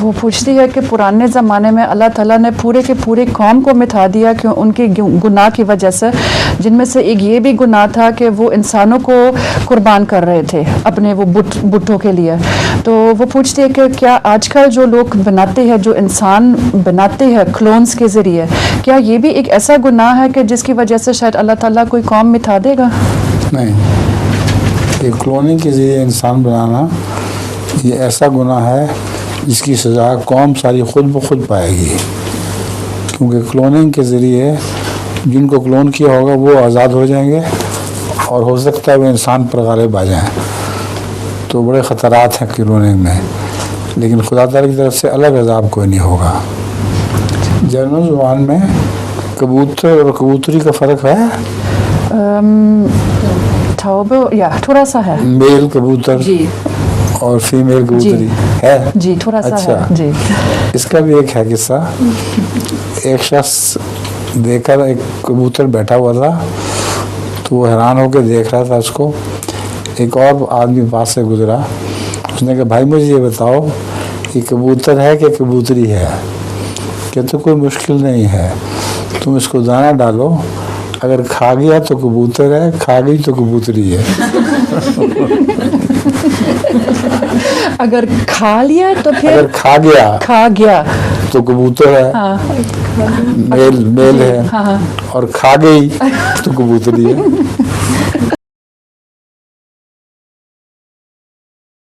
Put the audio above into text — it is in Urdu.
وہ پوچھتی ہے کہ پرانے زمانے میں اللہ تعالیٰ نے پورے کے پورے قوم کو مٹھا دیا کہ ان کے گناہ کی وجہ سے، جن میں سے ایک یہ بھی گناہ تھا کہ وہ انسانوں کو قربان کر رہے تھے اپنے وہ بتوں کے لیے. تو وہ پوچھتی ہے کہ کیا آج کل جو لوگ بناتے ہیں، جو انسان بناتے ہیں کلونز کے ذریعے، کیا یہ بھی ایک ایسا گناہ ہے کہ جس کی وجہ سے شاید اللہ تعالیٰ کوئی قوم مٹھا دے گا؟ نہیں، یہ کلوننگ کے ذریعے انسان بنانا یہ ایسا گناہ ہے جس کی سزا قوم ساری خود بخود پائے گی، کیونکہ کلوننگ کے ذریعے جن کو کلون کیا ہوگا وہ آزاد ہو جائیں گے اور ہو سکتا ہے وہ انسان پر غالب آ جائیں. تو بڑے خطرات ہیں کلوننگ میں، لیکن خدا تعالیٰ کی طرف سے الگ عذاب کوئی نہیں ہوگا. جرمن زبان میں کبوتر اور کبوتری کا فرق ہے؟ تھوڑا سا ہے. میل کبوتر جی اور فیمیل کبوتری ہے؟ جی تھوڑا سا ہے. اچھا جی اس کا بھی ایک ہے قصہ. ایک شخص دیکھا ایک کبوتر بیٹھا ہوا تھا تو وہ حیران ہو کے دیکھ رہا تھا اس کو. ایک اور آدمی پاس سے گزرا، اس نے کہا بھائی مجھے یہ بتاؤ کہ کبوتر ہے کہ کبوتری ہے؟ کہ تو کوئی مشکل نہیں ہے، تم اس کو دانہ ڈالو، اگر کھا گیا تو کبوتر ہے، کھا گئی تو کبوتری ہے. اگر کھا لیا تو پھر اگر کھا گیا تو کبوتر ہے، میل ہے، اور کھا گئی تو کبوتری ہے.